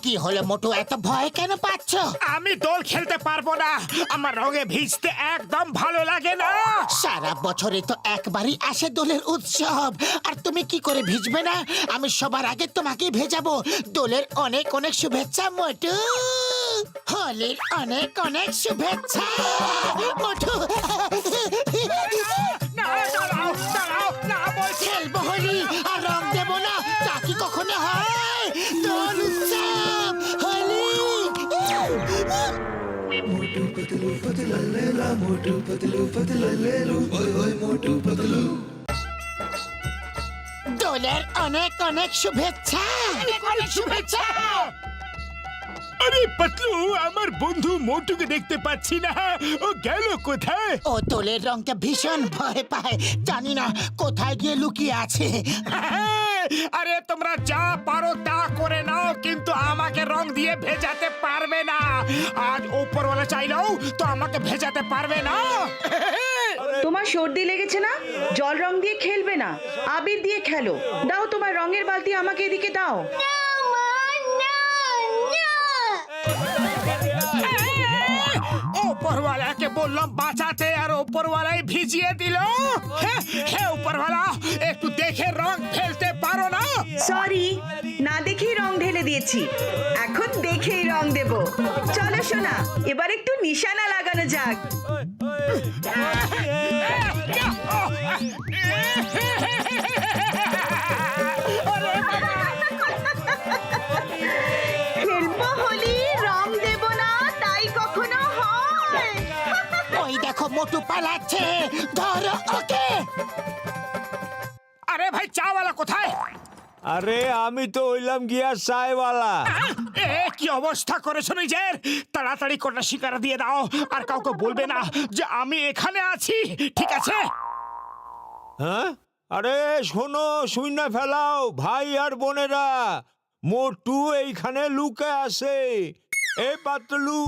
কি হলো মোটু, এত ভয় কেন পাচ্ছ? আমি দোল খেলতে পারবো না, আমার রঙে ভিজতে একদম ভালো লাগে না। সারা বছরে তো একবারই আসে দোলের উৎসব, আর তুমি কি করে ভিজবে না? আমি সবার আগে তোমাকে ভেজাবো। দোলের অনেক অনেক শুভেচ্ছা মোটু, হোলির অনেক অনেক শুভেচ্ছা মোটু। খেলবো হোলি আর রং দেবো না, তা কি কখনো হয়? দোল উৎসব, হোলি। मोटू पतलू पतला लेला मोटू पतलू पतला लेलू ओए ओए मोटू पतलू দোলের অনেক অনেক শুভেচ্ছা, অনেক অনেক শুভেচ্ছা। আরে পাতলু, আমার বন্ধু মোটুকে দেখতে পাচ্ছি না, ও গেল কোথায়? ও দোলের রংকে ভীষণ ভয় পায়, জানি না কোথায় গিয়ে লুকিয়ে আছে। আরে তোমরা যা পারো তা করে নাও, কিন্তু আমাকে রং দিয়ে ভেজাতে পারবে না। আজ উপরওয়ালা চাইলেও তো আমাকে ভেজাতে পারবে না। তোমার সর্দি লেগেছে না? জল রং দিয়ে খেলবে না, আবির দিয়ে খেলো। দাও তোমার রঙের বালতি আমাকে এদিকে দাও। উপরওয়ালাকে বললাম বাঁচাতে, আর উপরওয়ালাই ভিজিয়ে দিল। হে উপরওয়ালা, একটু দেখে রং ফেলতে পারো না? সরি, না দেখেই রং ঢেলে দিয়েছি, এখন দেখেই রং দেব। চলো সোনা, এবার একটু নিশানা লাগানো যাক। খেলবো হোলি, রং দেব না, তাই কখনো হয়? ওই দেখো মোটু পালাচ্ছে, ধরো ওকে। আরে ভাই, চাওয়ালা কোথায়? আরে আমি তো হইলাম গিয়া চায়ওয়ালা। এ কি অবস্থা করেছো নিজের? তাড়াতাড়ি কোটা শিকারা দিয়ে দাও, আর কাউকে বলবে না যে আমি এখানে আছি, ঠিক আছে? হ্যাঁ, আরে শোনো, শুইনা ফেলাও ভাই আর বোনেরা, মোটু এইখানে লুকে আছে। এ পাতলু,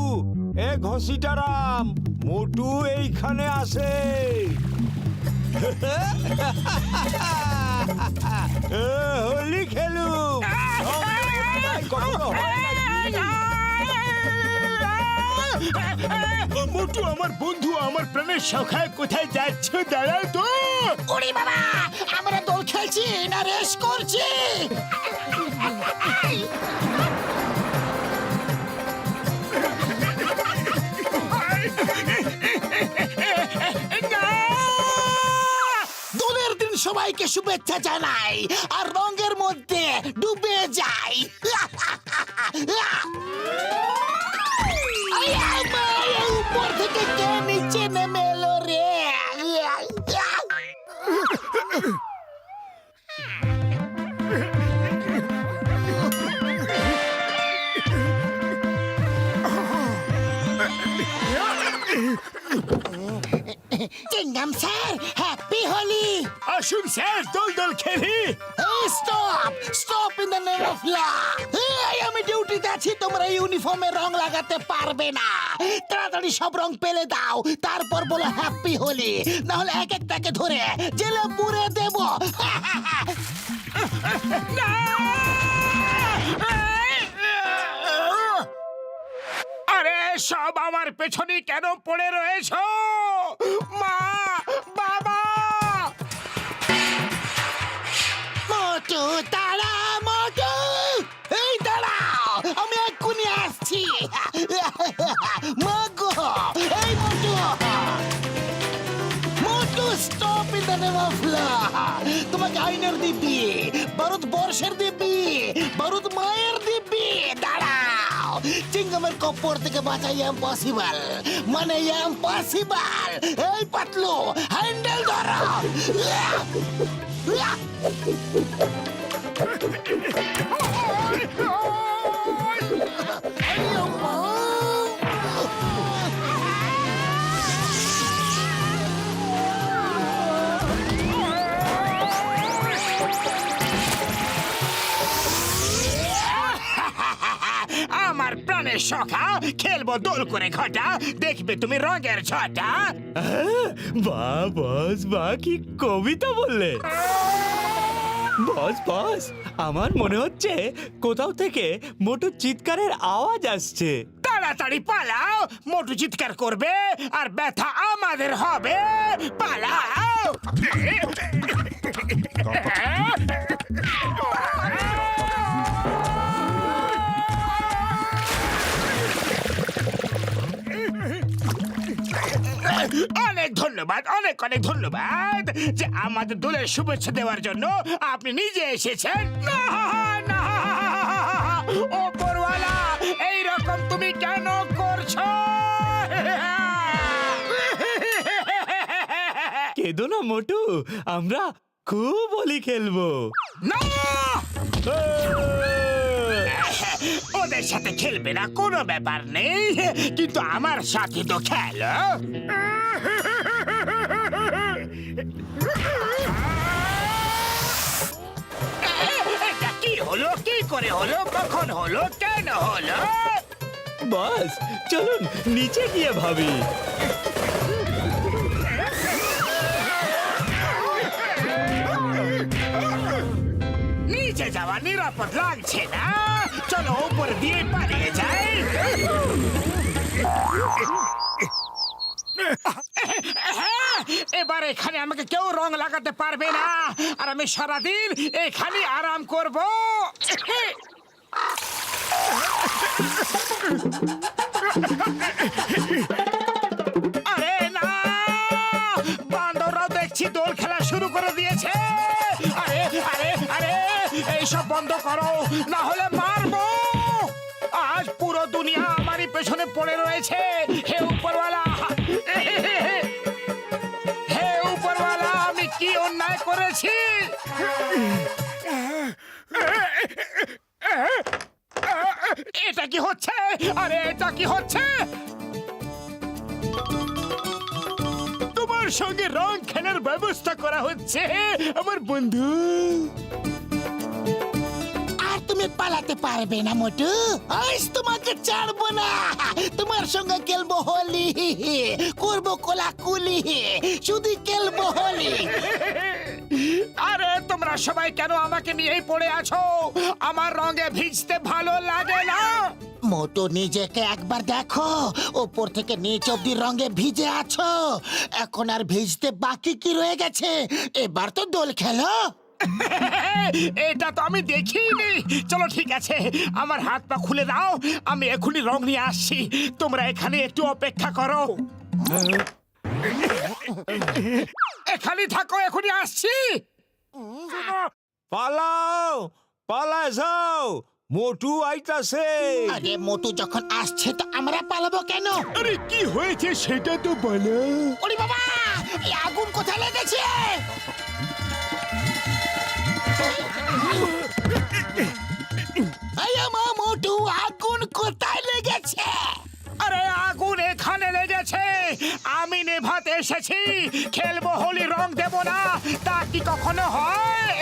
এ ঘসিটারাম, মোটু এইখানে আছে। হোলি খেলু। মোটু আমার বন্ধু, আমার প্রাণের সখায়, কোথায় যাচ্ছ? দাঁড়াও তো। ওরে বাবা, আমরা দোল খেলছি না রেস করছি? দোলের দিন সবাইকে শুভেচ্ছা জানাই, আর রঙের মধ্যে ডুবে যাই। উপর থেকে কে নিচে নেমে এলো রে? Chingum sir, happy Holi. আসুন স্যার, দোল দোল খেলি। Stop stop in the name of law. আমি ডিউটিতে আছি, তোমরা ইউনিফর্মে রং লাগাতে পারবে না। তাড়াতাড়ি সব রং পেলে দাও, তারপর বলো হ্যাপি হোলি, না হলে এক একটাকে ধরে জেলে পুরে দেব। আরে সব আমার পেছনে কেন পড়ে রয়েছো? মা, বাবা! মোটু তাড়া, মোটু এই দাঁড়াও, আমি এক্ষুনি আসছি। মাগো, এই Motu, Motu stop in the name of law. তোমাকে আইনের দিব্যি, ভারতবর্ষের দিব্যি, ভারত মায়ের দিব্যি। দাঁড়াও, চিংগামের কপ্পর থেকে বাঁচা ইম্পসিবল, মানে ইম্পসিবল। এই পাতলু, হ্যান্ডেল ধরো। প্রাণের সখা, খেলবো দোল করে ঘটা, দেখবে তুমি রঙের ছটা। বাহ বস, বাহ কি কবিতা বললে। বস বস, আমার মনে হচ্ছে কোথাও থেকে মোটুর চিৎকারের আওয়াজ আসছে। তাড়াতাড়ি পালাও, মোটু চিৎকার করবে আর ব্যথা আমাদের হবে। পালাও। অনেক ধন্যবাদ, অনেক অনেক ধন্যবাদ যে আমাদের দোলের শুভেচ্ছা দেওয়ার জন্য আপনি নিজে এসেছেন। না, না, ওপরওয়ালা, এইরকম তুমি কেন করছো? কেঁদো না মোটু, আমরা খুব হোলি খেলবো। না, ওদের সাথে খেলবে না কোনো ব্যাপার নেই, কিন্তু আমার সাথে তো খেলো। এটা কি হলো, কি করে হলো, কখন হলো, কেন হলো? বস চলুন নিচে গিয়ে ভাবি। নিচে যাওয়া নিরাপদ লাগছে না, চলো উপর দিয়ে পালিয়ে যাই। এবার এখানে আমাকে কেউ রং লাগাতে পারবে না, আর আমি সারাদিন এখানে আরাম করব। আরে না, বান্দররাও দেখছি দোল খেলা শুরু করে দিয়েছে। আরে আরে আরে, এইসব বন্ধ করো, না হলে মারবো। আজ পুরো দুনিয়া আমারই পেছনে পড়ে রয়েছে। হে উপরওয়ালা, হে উপরওয়ালা, আমি কি অন্যায় করেছি? এটা কি হচ্ছে? আরে এটা কি হচ্ছে? তোমার সঙ্গে রং খেলার ব্যবস্থা করা হচ্ছে আমার বন্ধু। আর তুমি পালাতে পারবে না মোটু, আজ তোমাকে ছাড়বো না। তোমার সঙ্গে খেলবো হোলি, করবো কোলাকুলি, শুধু খেলবো হোলি। আরে তোমরা সবাই কেন আমাকে নিয়েই পড়ে আছো? আমার রঙে ভিজতে ভালো লাগে না। মোটু নিজেকে একবার দেখো, ওপর থেকে নিচ অব্দি রঙে ভিজে আছো। এখন আর ভিজতে বাকি কি রয়ে গেছে? এবার তো দোল খেলো। এটা তো আমি দেখিনি। চলো ঠিক আছে, আমার হাত পা খুলে দাও, আমি এখনই রং নিয়ে আসছি। তোমরা এখানে একটু অপেক্ষা করো। এখানে থাকো, এখনই আসছি। পালাও, পালা যাও, মোটু আইতাছে। আরে মোটু যখন আসছে তো আমরা পালাবো কেন? আরে কি হয়েছে সেটা তো বলো। ওরে বাবা, এই আগুন কোথায় লেগেছে? এই আমার মোটু, আগুন কোথায় লেগেছে? আরে আগুন এখানে লেগেছে, আমি নেভাতে এসেছি। খেলবো হোলি, রং দেব না, তা কি কখনো হয়?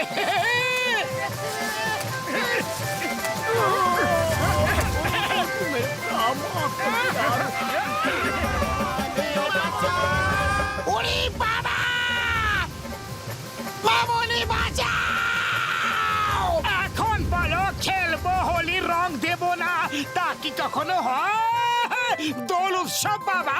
ওরে বাবা, মামনি বাঁচাও! এখন বলো, খেলবো হোলি, রং দেব না, তা কি কখনো হয়? দোল উৎসব বাবা।